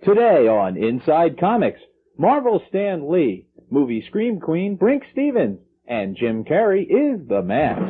Today on Inside Comics, Marvel Stan Lee, movie Scream Queen Brinke Stevens, and Jim Carrey is the Mask.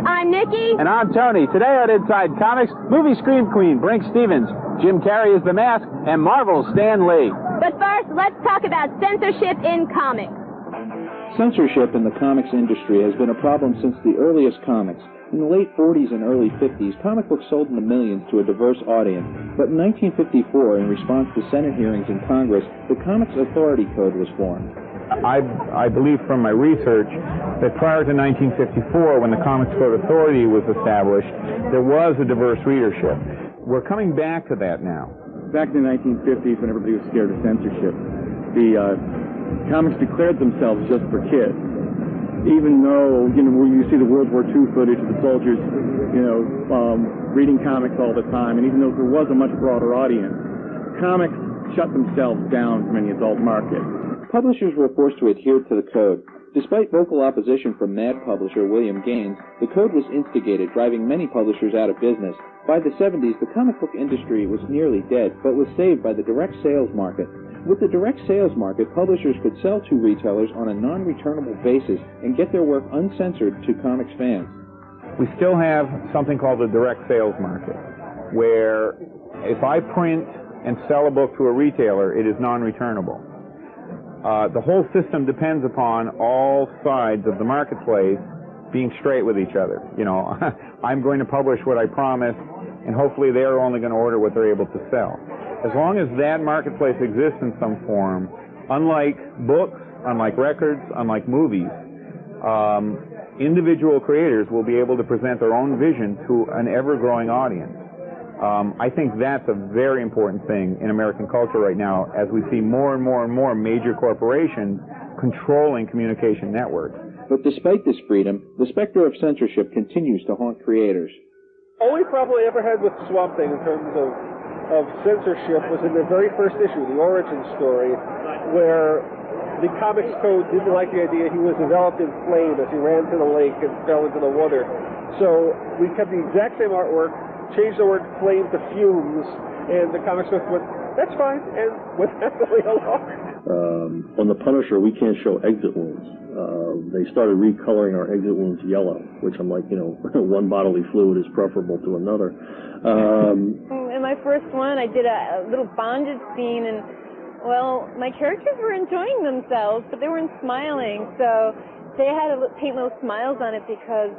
I'm Nikki. And I'm Tony. Today on Inside Comics, movie Scream Queen Brinke Stevens, Jim Carrey is the Mask, and Marvel's Stan Lee. But first, let's talk about censorship in comics. Censorship in the comics industry has been a problem since the earliest comics. In the late 40s and early 50s, comic books sold in the millions to a diverse audience. But in 1954, in response to Senate hearings in Congress, the Comics Authority Code was formed. I believe from my research that prior to 1954, when the Comics Code Authority was established, there was a diverse readership. We're coming back to that now. Back in the 1950s, when everybody was scared of censorship, the comics declared themselves just for kids. Even though, where you see the World War II footage of the soldiers, reading comics all the time, and even though there was a much broader audience, comics shut themselves down from any adult market. Publishers were forced to adhere to the code. Despite vocal opposition from Mad publisher William Gaines, the code was instigated, driving many publishers out of business. By the 70s, the comic book industry was nearly dead, but was saved by the direct sales market. With the direct sales market, publishers could sell to retailers on a non-returnable basis and get their work uncensored to comics fans. We still have something called the direct sales market, where if I print and sell a book to a retailer, it is non-returnable. The whole system depends upon all sides of the marketplace being straight with each other. I'm going to publish what I promised, and hopefully they're only going to order what they're able to sell. As long as that marketplace exists in some form, unlike books, unlike records, unlike movies, individual creators will be able to present their own vision to an ever-growing audience. I think that's a very important thing in American culture right now, as we see more and more and more major corporations controlling communication networks. But despite this freedom, the specter of censorship continues to haunt creators. Only problem I ever had with Swamp Thing in terms of censorship was in the very first issue, the origin story, where the Comics Code didn't like the idea he was enveloped in flame as he ran to the lake and fell into the water. So we kept the exact same artwork, changed the word flame to fumes, and the Comics Code went, that's fine, and went happily along. On the Punisher, we can't show exit wounds. They started recoloring our exit wounds yellow, which I'm like, one bodily fluid is preferable to another. In my first one, I did a little bondage scene, and, well, my characters were enjoying themselves, but they weren't smiling, so they had to paint little smiles on it because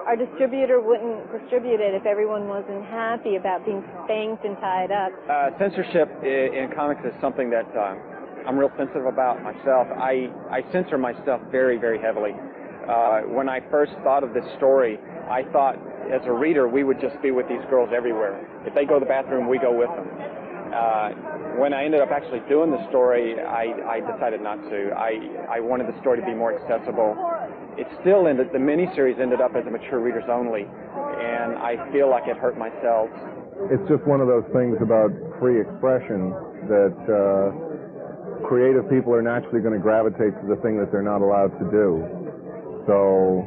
our distributor wouldn't distribute it if everyone wasn't happy about being spanked and tied up. Censorship in comics is something that I'm real sensitive about myself. I censor myself very, very heavily. When I first thought of this story, I thought as a reader we would just be with these girls everywhere. If they go to the bathroom, we go with them. When I ended up actually doing the story, I decided not to. I wanted the story to be more accessible. It's still in the miniseries ended up as a mature readers only, and I feel like it hurt myself. It's just one of those things about free expression that creative people are naturally going to gravitate to the thing that they're not allowed to do. So,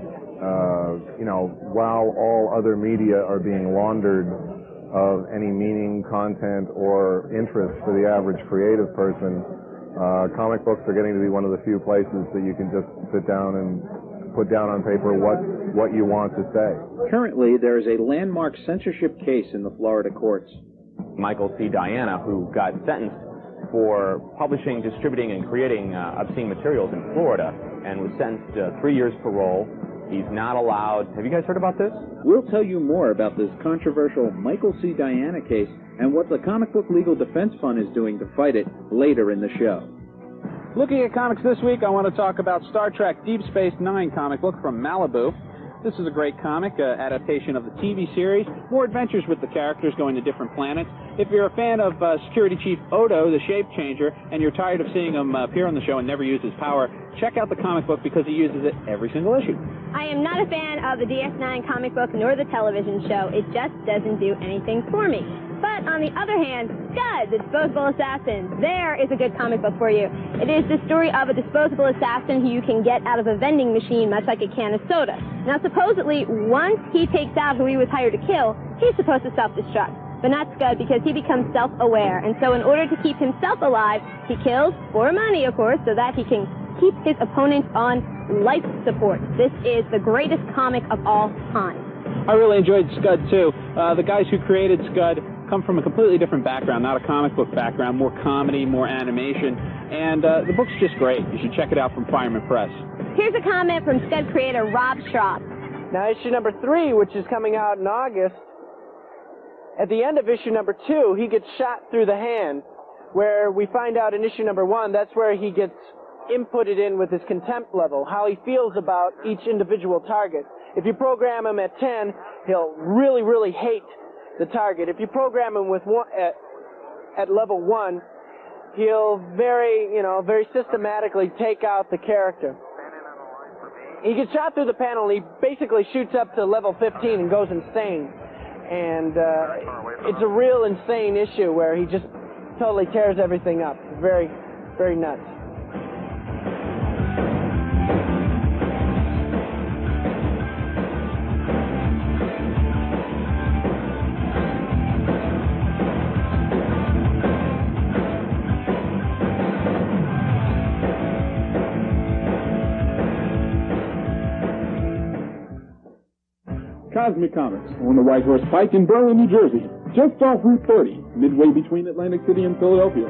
while all other media are being laundered of any meaning, content, or interest for the average creative person, comic books are getting to be one of the few places that you can just sit down and put down on paper what you want to say. Currently, there is a landmark censorship case in the Florida courts. Michael C. Diana, who got sentenced for publishing, distributing, and creating obscene materials in Florida, and was sentenced to 3 years parole. He's not allowed. Have you guys heard about this? We'll tell you more about this controversial Michael C. Diana case and what the Comic Book Legal Defense Fund is doing to fight it later in the show. Looking at comics this week, I want to talk about Star Trek Deep Space Nine comic book from Malibu. This is a great comic, adaptation of the TV series. More adventures with the characters going to different planets. If you're a fan of Security Chief Odo, the Shape Changer, and you're tired of seeing him appear on the show and never use his power, check out the comic book because he uses it every single issue. I am not a fan of the DS9 comic book nor the television show. It just doesn't do anything for me. But on the other hand, Scud, the Disposable Assassin, there is a good comic book for you. It is the story of a disposable assassin who you can get out of a vending machine, much like a can of soda. Now, supposedly, once he takes out who he was hired to kill, he's supposed to self-destruct. But not Scud, because he becomes self-aware. And so in order to keep himself alive, he kills, for money, of course, so that he can keep his opponents on life support. This is the greatest comic of all time. I really enjoyed Scud, too. The guys who created Scud come from a completely different background, not a comic book background, more comedy, more animation, and the book's just great. You should check it out from Fireman Press. Here's a comment from Scud creator Rob Schraub. Now, issue number 3, which is coming out in August, at the end of issue number 2, he gets shot through the hand, where we find out in issue number 1, that's where he gets inputted in with his contempt level, how he feels about each individual target. If you program him at 10, he'll really, really hate the target. If you program him with at level 1, he'll very systematically take out the character. He gets shot through the panel, and he basically shoots up to level 15 and goes insane. And it's a real insane issue where he just totally tears everything up. Very, very nuts. Cosmic Comics on the White Horse Pike in Berlin, New Jersey, just off Route 30, midway between Atlantic City and Philadelphia.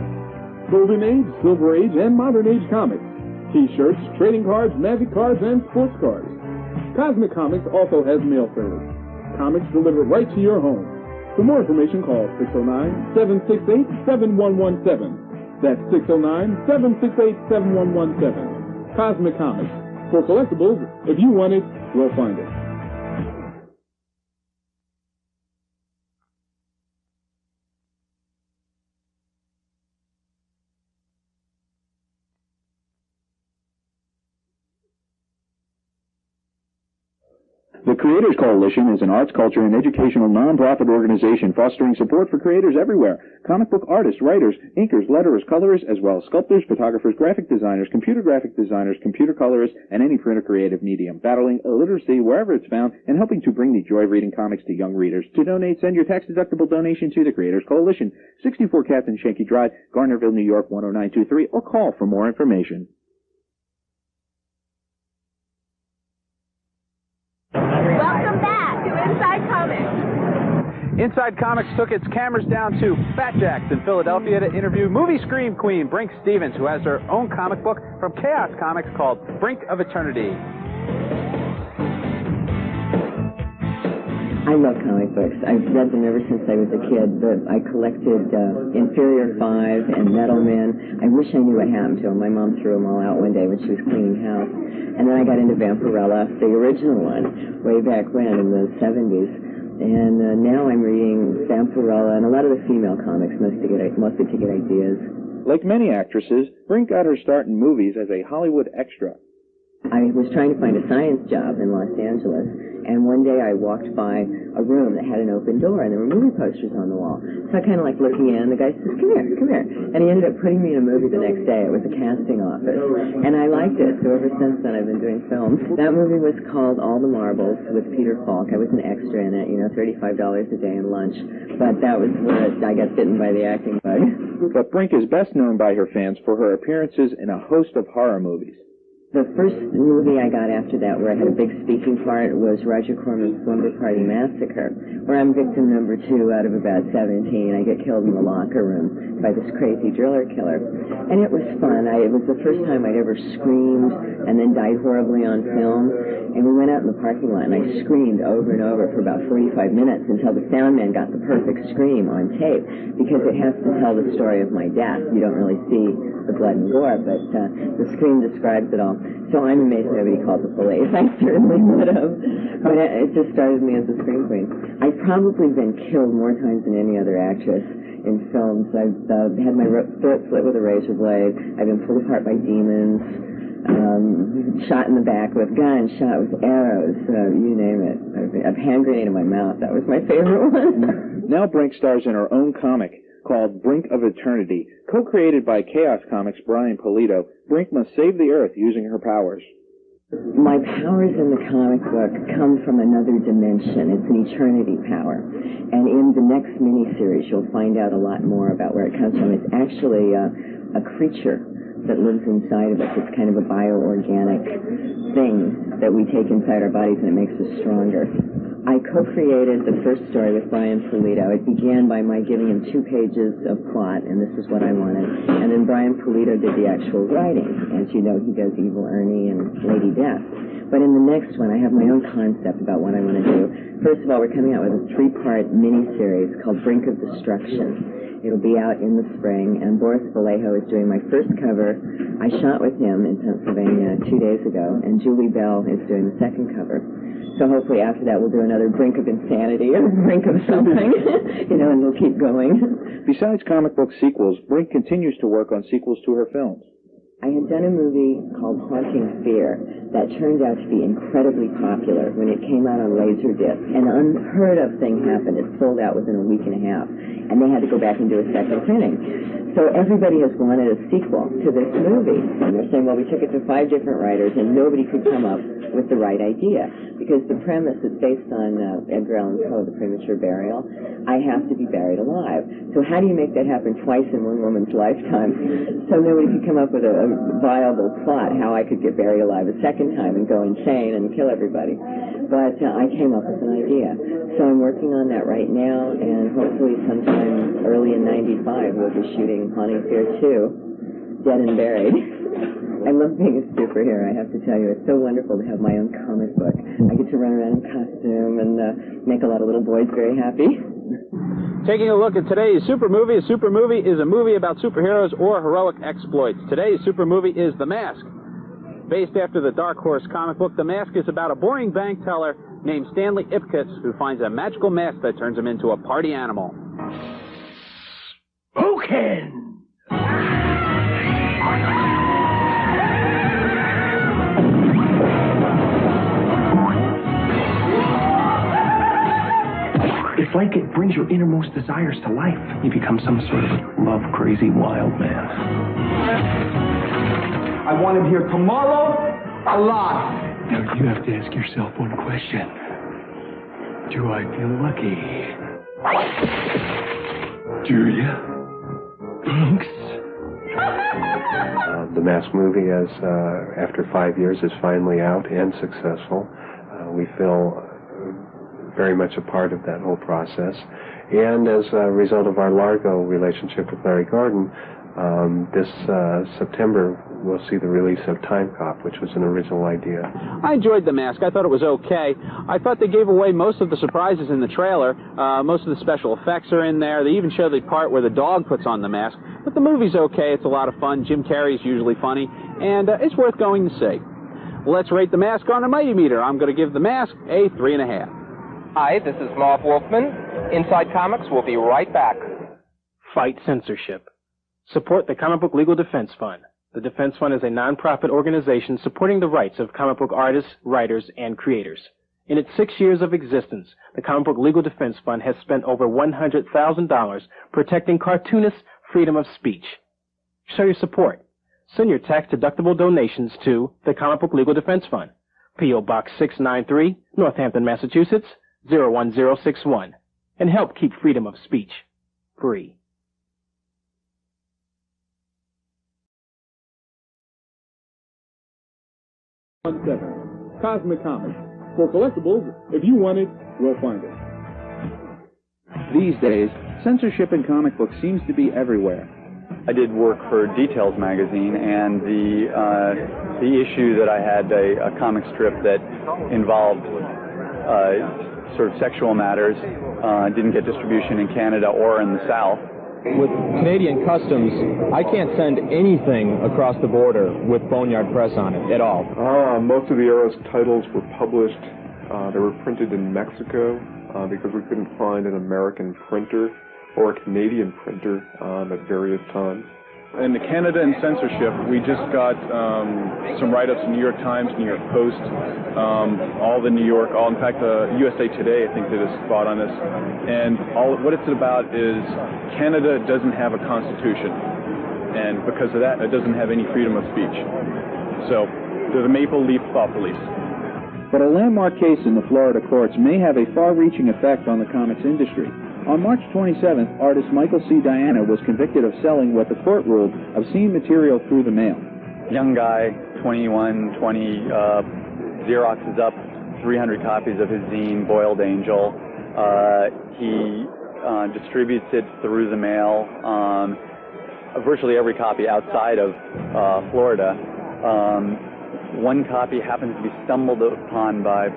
Golden Age, Silver Age, and Modern Age comics. T-shirts, trading cards, magic cards, and sports cards. Cosmic Comics also has mail service. Comics delivered right to your home. For more information, call 609-768-7117. That's 609-768-7117. Cosmic Comics. For collectibles, if you want it, we'll find it. The Creators Coalition is an arts, culture, and educational nonprofit organization fostering support for creators everywhere. Comic book artists, writers, inkers, letterers, colorists, as well as sculptors, photographers, graphic designers, computer graphic designers, computer colorists, and any print or creative medium, battling illiteracy wherever it's found and helping to bring the joy of reading comics to young readers. To donate, send your tax-deductible donation to the Creators Coalition, 64 Captain Shanky Drive, Garnerville, New York, 10923, or call for more information. Welcome back to Inside Comics. Inside Comics took its cameras down to Fat Jack's in Philadelphia to interview movie scream queen Brink Stevens, who has her own comic book from Chaos Comics called Brink of Eternity. I love comic books. I've read them ever since I was a kid. I collected Inferior 5 and Metal Men. I wish I knew what happened to them. My mom threw them all out one day when she was cleaning house. And then I got into Vampirella, the original one, way back when in the 70s. And now I'm reading Vampirella and a lot of the female comics, mostly to get ideas. Like many actresses, Brink got her start in movies as a Hollywood extra. I was trying to find a science job in Los Angeles, and one day I walked by a room that had an open door, and there were movie posters on the wall. So I kind of like looking in, and the guy says, come here. And he ended up putting me in a movie the next day. It was a casting office, and I liked it, so ever since then I've been doing films. That movie was called All the Marbles with Peter Falk. I was an extra in it, $35 a day and lunch, but that was where I got bitten by the acting bug. But Brink is best known by her fans for her appearances in a host of horror movies. The first movie I got after that, where I had a big speaking part, was Roger Corman's Slumber Party Massacre, where I'm victim number 2 out of about 17. I get killed in the locker room by this crazy driller killer. And it was fun. It was the first time I'd ever screamed and then died horribly on film. And we went out in the parking lot, and I screamed over and over for about 45 minutes until the sound man got the perfect scream on tape, because it has to tell the story of my death. You don't really see the blood and gore, but the screen describes it all. So I'm amazed nobody called the police. I certainly would have. But it just started me as a screen queen. I've probably been killed more times than any other actress in films. I've had my throat slit with a razor blade. I've been pulled apart by demons. Shot in the back with guns, shot with arrows, you name it. I've hand grenade in my mouth. That was my favorite one. Now Brink stars in her own comic called Brink of Eternity. Co-created by Chaos Comics' Brian Pulido, Brink must save the Earth using her powers. My powers in the comic book come from another dimension. It's an eternity power. And in the next miniseries, you'll find out a lot more about where it comes from. It's actually a creature that lives inside of us. It's kind of a bioorganic thing that we take inside our bodies, and it makes us stronger. I co-created the first story with Brian Pulido. It began by my giving him 2 pages of plot, and this is what I wanted. And then Brian Pulido did the actual writing. As you know, he does Evil Ernie and Lady Death. But in the next one, I have my own concept about what I want to do. First of all, we're coming out with a 3-part miniseries called Brink of Destruction. It'll be out in the spring, and Boris Vallejo is doing my first cover. I shot with him in Pennsylvania 2 days ago, and Julie Bell is doing the second cover. So hopefully after that we'll do another Brink of Insanity or Brink of something, and we'll keep going. Besides comic book sequels, Brink continues to work on sequels to her films. I had done a movie called Haunting Fear that turned out to be incredibly popular when it came out on Laserdisc. An unheard of thing happened. It sold out within a week and a half, and they had to go back and do a second printing. So everybody has wanted a sequel to this movie, and they're saying, well, we took it to 5 different writers, and nobody could come up with the right idea, because the premise is based on Edgar Allan Poe, The Premature Burial. I have to be buried alive. So how do you make that happen twice in one woman's lifetime? So nobody could come up with a viable plot how I could get buried alive a second time and go insane and kill everybody. But I came up with an idea. So I'm working on that right now, and hopefully sometime early in '95 we'll be shooting Haunting Fear 2, Dead and Buried. I love being a superhero, I have to tell you. It's so wonderful to have my own comic book. I get to run around in costume and make a lot of little boys very happy. Taking a look at today's super movie. A super movie is a movie about superheroes or heroic exploits. Today's super movie is The Mask. Based after the Dark Horse comic book, The Mask is about a boring bank teller named Stanley Ipkiss who finds a magical mask that turns him into a party animal. Spoken! It's like it brings your innermost desires to life. You become some sort of love-crazy wild man. I want him here tomorrow, alive. Now you have to ask yourself one question. Do I feel lucky? Do you? Thanks. The Mask movie, after 5 years, is finally out and successful. We feel very much a part of that whole process. And as a result of our Largo relationship with Larry Gordon, this September we'll see the release of Time Cop, which was an original idea. I enjoyed The Mask. I thought it was okay. I thought they gave away most of the surprises in the trailer. Most of the special effects are in there. They even show the part where the dog puts on the mask. But the movie's okay. It's a lot of fun. Jim Carrey's usually funny. And it's worth going to see. Let's rate The Mask on a Mighty Meter. I'm going to give The Mask a 3.5. Hi, this is Marv Wolfman. Inside Comics will be right back. Fight censorship. Support the Comic Book Legal Defense Fund. The Defense Fund is a non-profit organization supporting the rights of comic book artists, writers, and creators. In its 6 years of existence, the Comic Book Legal Defense Fund has spent over $100,000 protecting cartoonists' freedom of speech. Show your support. Send your tax-deductible donations to the Comic Book Legal Defense Fund, P.O. Box 693, Northampton, Massachusetts, 01061, and help keep freedom of speech free. Cosmic Comics. For collectibles, if you want it, we'll find it. These days, censorship in comic books seems to be everywhere. I did work for Details magazine, and the issue that I had a comic strip that involved sort of sexual matters didn't get distribution in Canada or in the South, With Canadian customs, I can't send anything across the border with Boneyard Press on it at all. Most of the era's titles were published. They were printed in Mexico because we couldn't find an American printer or a Canadian printer at various times. In the Canada and censorship, we just got some write-ups in New York Times, New York Post, all the New York, in fact, USA Today, I think, did a spot on this. And what it's about is Canada doesn't have a constitution, and because of that, it doesn't have any freedom of speech. So they're the Maple Leaf Thought Police. But a landmark case in the Florida courts may have a far-reaching effect on the comics industry. On March 27th, artist Michael C. Diana was convicted of selling what the court ruled obscene material through the mail. Young guy, 21, 20, Xeroxes up 300 copies of his zine, Boiled Angel. He distributes it through the mail, virtually every copy outside of Florida. One copy happens to be stumbled upon by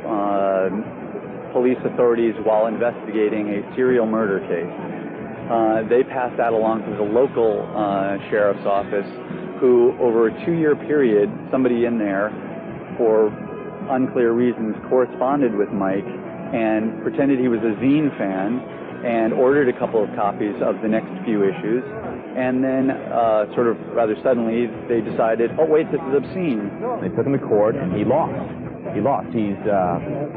police authorities while investigating a serial murder case. They passed that along to the local sheriff's office, who, over a 2-year period, somebody in there, for unclear reasons, corresponded with Mike and pretended he was a zine fan and ordered a couple of copies of the next few issues. And then, sort of rather suddenly, they decided, oh, wait, this is obscene. They took him to court, and he lost. He's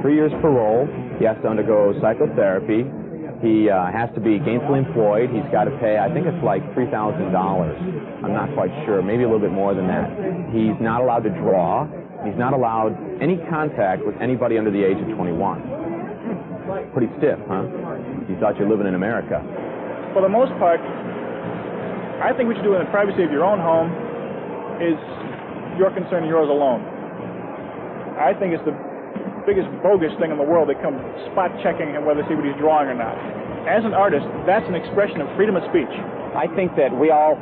3 years parole. He has to undergo psychotherapy. He has to be gainfully employed. He's got to pay, I think it's like $3,000. I'm not quite sure, maybe a little bit more than that. He's not allowed to draw. He's not allowed any contact with anybody under the age of 21. Pretty stiff, huh? You thought you're living in America. For the most part, I think what you do in the privacy of your own home is your concern and yours alone. I think it's the biggest bogus thing in the world. They come spot checking and whether to see what he's drawing or not. As an artist, that's an expression of freedom of speech. I think that we have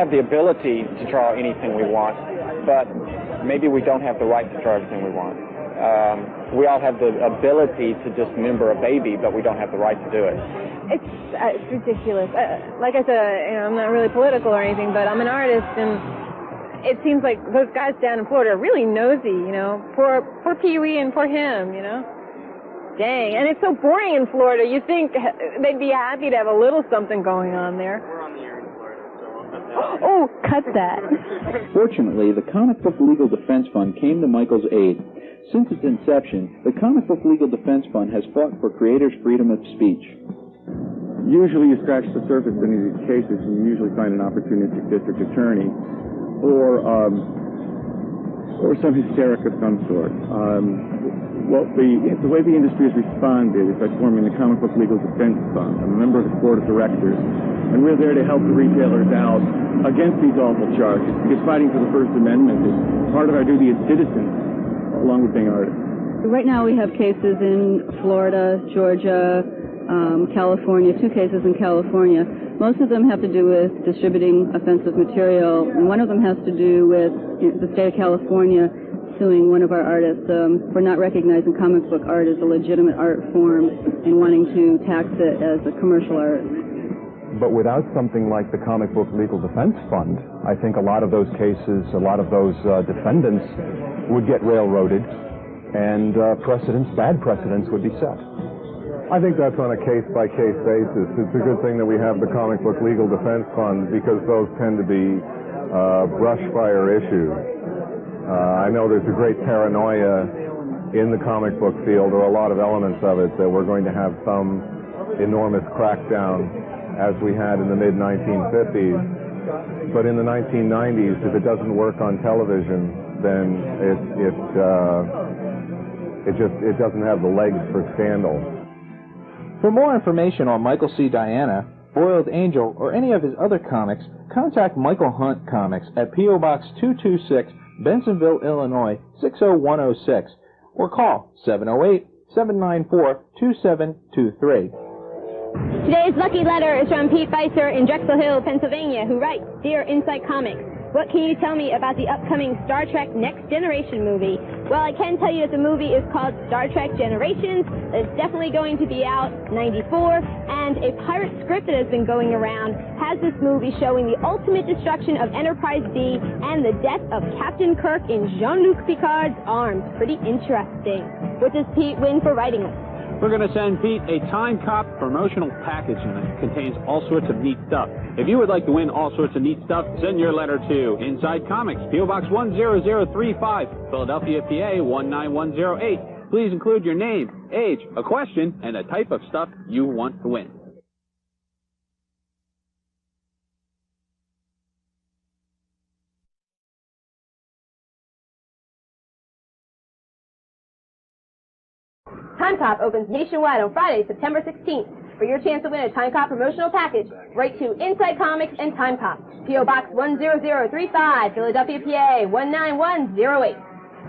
the ability to draw anything we want, but maybe we don't have the right to draw everything we want. We all have the ability to dismember a baby, but we don't have the right to do it. It's ridiculous. Like I said, I'm not really political or anything, but I'm an artist, and it seems like those guys down in Florida are really nosy, Poor Pee-wee and poor him, Dang. And it's so boring in Florida. You'd think they'd be happy to have a little something going on there. We're on the air in Florida, so oh, cut that. Fortunately, the Comic Book Legal Defense Fund came to Michael's aid. Since its inception, the Comic Book Legal Defense Fund has fought for creators' freedom of speech. Usually you scratch the surface in these cases and you usually find an opportunistic district attorney or some hysteric of some sort. The way the industry has responded is by forming the Comic Book Legal Defense Fund. I'm a member of the board of directors, and we're there to help the retailers out against these awful charges, because fighting for the First Amendment is part of our duty as citizens, along with being artists. Right now we have cases in Florida, Georgia, California, 2 cases in California. Most of them have to do with distributing offensive material, and one of them has to do with the state of California suing one of our artists for not recognizing comic book art as a legitimate art form and wanting to tax it as a commercial art. But without something like the Comic Book Legal Defense Fund, I think a lot of those cases, a lot of those defendants would get railroaded, and bad precedents would be set. I think that's on a case-by-case basis. It's a good thing that we have the Comic Book Legal Defense Fund, because those tend to be brush-fire issues. I know there's a great paranoia in the comic book field, or a lot of elements of it, that we're going to have some enormous crackdown as we had in the mid-1950s. But in the 1990s, if it doesn't work on television, then it doesn't have the legs for scandal. For more information on Michael C. Diana, Boiled Angel, or any of his other comics, contact Michael Hunt Comics at P.O. Box 226, Bensenville, Illinois, 60106, or call 708-794-2723. Today's lucky letter is from Pete Feiser in Drexel Hill, Pennsylvania, who writes, Dear Insight Comics, What can you tell me about the upcoming Star Trek Next Generation movie? Well, I can tell you that the movie is called Star Trek Generations. It's definitely going to be out 94, and a pirate script that has been going around has this movie showing the ultimate destruction of Enterprise D and the death of Captain Kirk in Jean-Luc Picard's arms. Pretty interesting. What does Pete win for writing it? We're going to send Pete a Time Cop promotional package, and it contains all sorts of neat stuff. If you would like to win all sorts of neat stuff, send your letter to Inside Comics, P.O. Box 10035, Philadelphia, PA 19108. Please include your name, age, a question, and the type of stuff you want to win. Time Cop opens nationwide on Friday, September 16th. For your chance to win a Time Cop promotional package, write to Inside Comics and Time Cop, P.O. Box 10035, Philadelphia, PA 19108.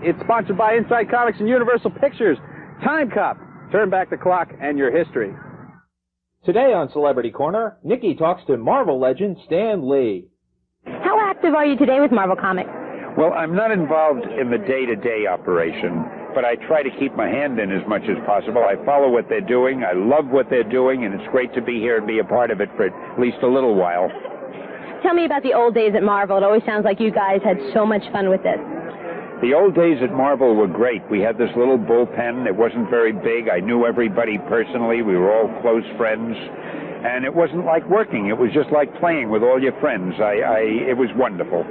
It's sponsored by Inside Comics and Universal Pictures. Time Cop. Turn back the clock and your history. Today on Celebrity Corner, Nikki talks to Marvel legend Stan Lee. How active are you today with Marvel Comics? Well, I'm not involved in the day-to-day operation, but I try to keep my hand in as much as possible. I follow what they're doing. I love what they're doing, and it's great to be here and be a part of it for at least a little while. Tell me about the old days at Marvel. It always sounds like you guys had so much fun with this. The old days at Marvel were great. We had this little bullpen. It wasn't very big. I knew everybody personally. We were all close friends. And it wasn't like working. It was just like playing with all your friends. It was wonderful.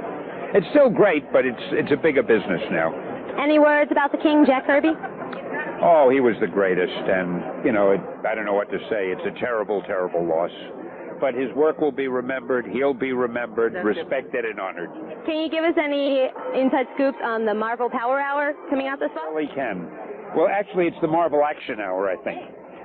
It's still great, but it's a bigger business now. Any words about the King, Jack Kirby? Oh, he was the greatest, and, I don't know what to say. It's a terrible, terrible loss. But his work will be remembered, he'll be remembered, respected, and honored. Can you give us any inside scoops on the Marvel Power Hour coming out this fall? Well, he can. Well, actually, it's the Marvel Action Hour, I think.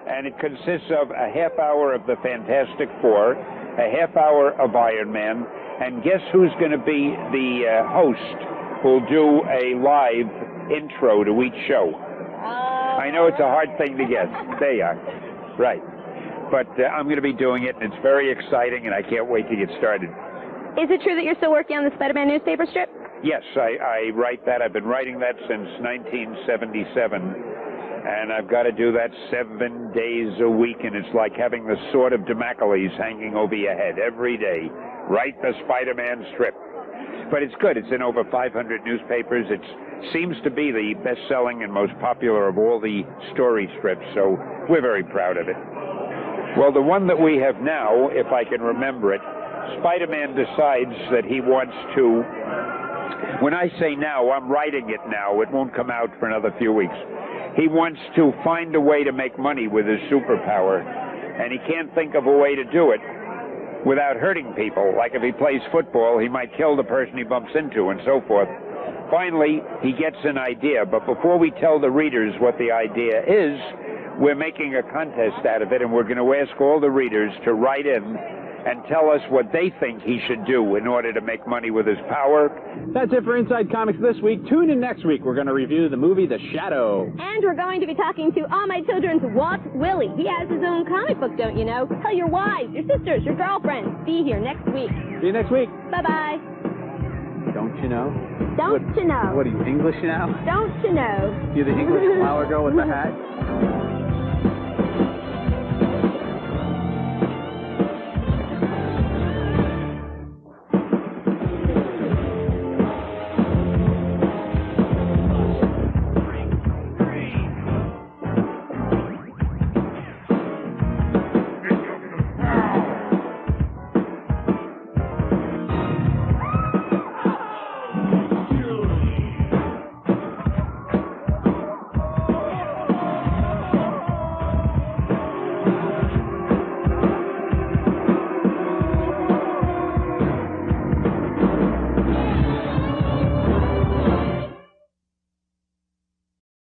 And it consists of a half hour of the Fantastic Four, a half hour of Iron Man, and guess who's going to be the host who'll do a live intro to each show? I know it's a hard thing to guess. There you are. Right. But I'm going to be doing it, and it's very exciting, and I can't wait to get started. Is it true that you're still working on the Spider-Man newspaper strip? Yes, I write that. I've been writing that since 1977, and I've got to do that 7 days a week, and it's like having the sword of Damocles hanging over your head every day. Write the Spider-Man strip. But it's good. It's in over 500 newspapers. It seems to be the best-selling and most popular of all the story strips, so we're very proud of it. Well, the one that we have now, if I can remember it, Spider-Man decides that he wants to... When I say now, I'm writing it now. It won't come out for another few weeks. He wants to find a way to make money with his superpower, and he can't think of a way to do it without hurting people. Like if he plays football, he might kill the person he bumps into and so forth. Finally, he gets an idea, but before we tell the readers what the idea is, we're making a contest out of it, and we're going to ask all the readers to write in and tell us what they think he should do in order to make money with his power. That's it for Inside Comics this week. Tune in next week. We're going to review the movie The Shadow. And we're going to be talking to All My Children's Walt Willie. He has his own comic book, don't you know? Tell your wives, your sisters, your girlfriends. Be here next week. See you next week. Bye-bye. Don't you know? Don't you know? What are you, English now? Don't you know? You're the English flower girl with the hat?